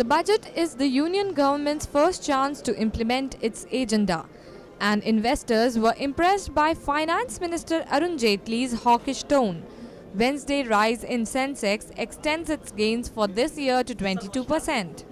The budget is the union government's first chance to implement its agenda, and investors were impressed by Finance Minister Arun Jaitley's hawkish tone. Wednesday rise in Sensex extends its gains for this year to 22%.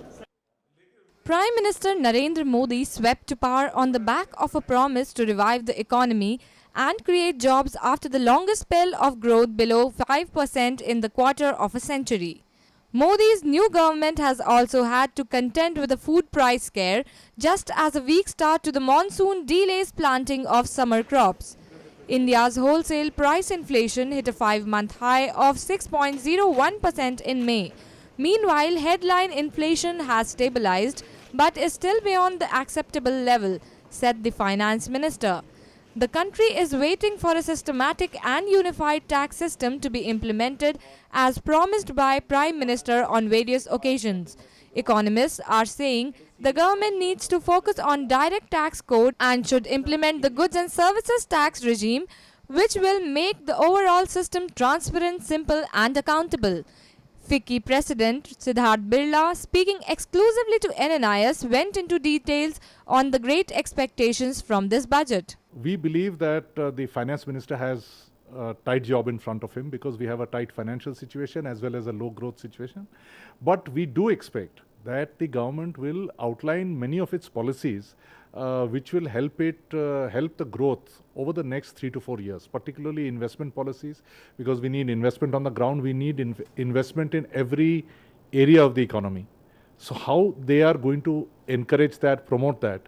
Prime Minister Narendra Modi swept to power on the back of a promise to revive the economy and create jobs after the longest spell of growth below 5% in the quarter of a century. Modi's new government has also had to contend with a food price scare just as a weak start to the monsoon delays planting of summer crops. India's wholesale price inflation hit a 5-month high of 6.01% in May. Meanwhile, headline inflation has stabilized but is still beyond the acceptable level, said the finance minister. The country is waiting for a systematic and unified tax system to be implemented as promised by Prime Minister on various occasions. Economists are saying the government needs to focus on direct tax code and should implement the goods and services tax regime, which will make the overall system transparent, simple and accountable. FICCI President Siddharth Birla, speaking exclusively to NNIS, went into details on the great expectations from this budget. We believe that the finance minister has a tight job in front of him because we have a tight financial situation as well as a low growth situation. But we do expect that the government will outline many of its policies which will help the growth over the next 3 to 4 years, particularly investment policies, because we need investment on the ground, we need investment in every area of the economy. So how they are going to encourage that, promote that,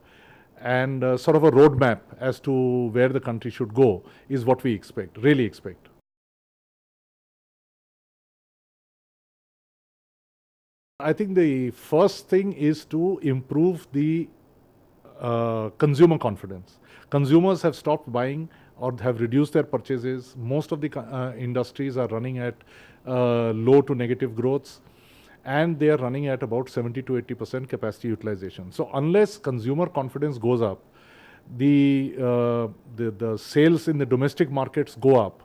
and sort of a roadmap as to where the country should go is what we expect, really expect. I think the first thing is to improve the consumer confidence. Consumers have stopped buying or have reduced their purchases. Most of the industries are running at low to negative growths, and they are running at about 70 to 80% capacity utilization. So unless consumer confidence goes up, the sales in the domestic markets go up,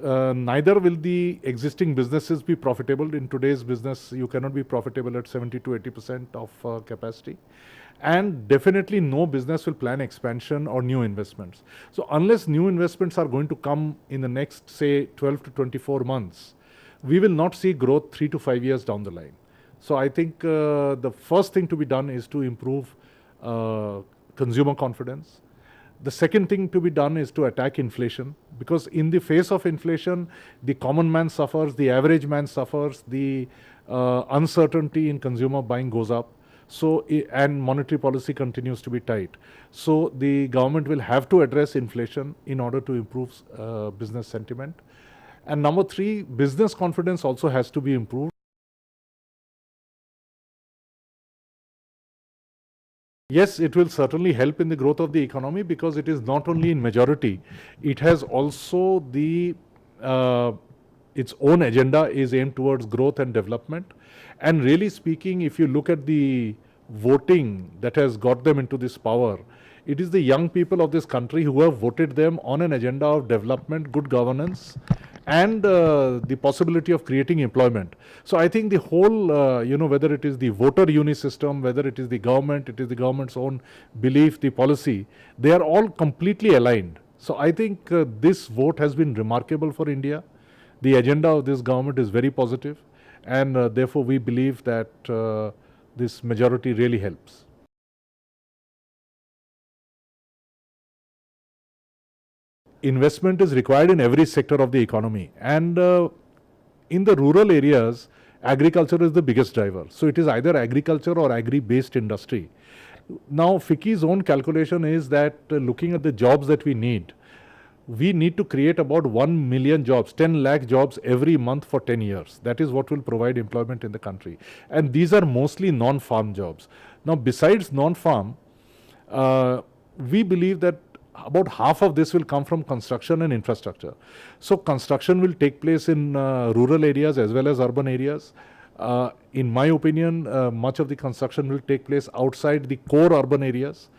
neither will the existing businesses be profitable. In today's business, you cannot be profitable at 70 to 80% of capacity. And definitely no business will plan expansion or new investments. So unless new investments are going to come in the next, say, 12 to 24 months, we will not see growth 3 to 5 years down the line. So I think the first thing to be done is to improve consumer confidence. The second thing to be done is to attack inflation, because in the face of inflation, the common man suffers, the average man suffers, the uncertainty in consumer buying goes up. So, and monetary policy continues to be tight. So the government will have to address inflation in order to improve business sentiment. And number 3, business confidence also has to be improved. Yes, it will certainly help in the growth of the economy because it is not only in majority, it has also the its own agenda is aimed towards growth and development. And really speaking, if you look at the voting that has got them into this power, it is the young people of this country who have voted them on an agenda of development, good governance, and the possibility of creating employment. So I think the whole, whether it is the voter uni system, whether it is the government, it is the government's own belief, the policy, they are all completely aligned. So I think this vote has been remarkable for India. The agenda of this government is very positive, and therefore we believe that this majority really helps. Investment is required in every sector of the economy, and in the rural areas, agriculture is the biggest driver. So it is either agriculture or agri-based industry. Now, FICCI's own calculation is that looking at the jobs that we need to create about 1 million jobs, 10 lakh jobs every month for 10 years. That is what will provide employment in the country. And these are mostly non-farm jobs. Now, besides non-farm, we believe that about half of this will come from construction and infrastructure. So construction will take place in rural areas as well as urban areas. In my opinion, much of the construction will take place outside the core urban areas.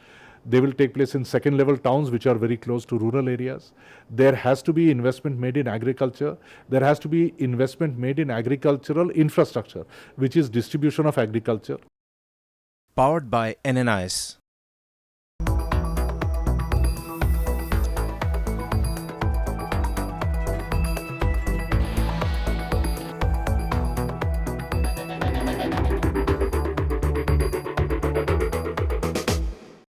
They will take place in second level towns which are very close to rural areas. There has to be investment made in agriculture. There has to be investment made in agricultural infrastructure, which is distribution of agriculture. Powered by NNIS.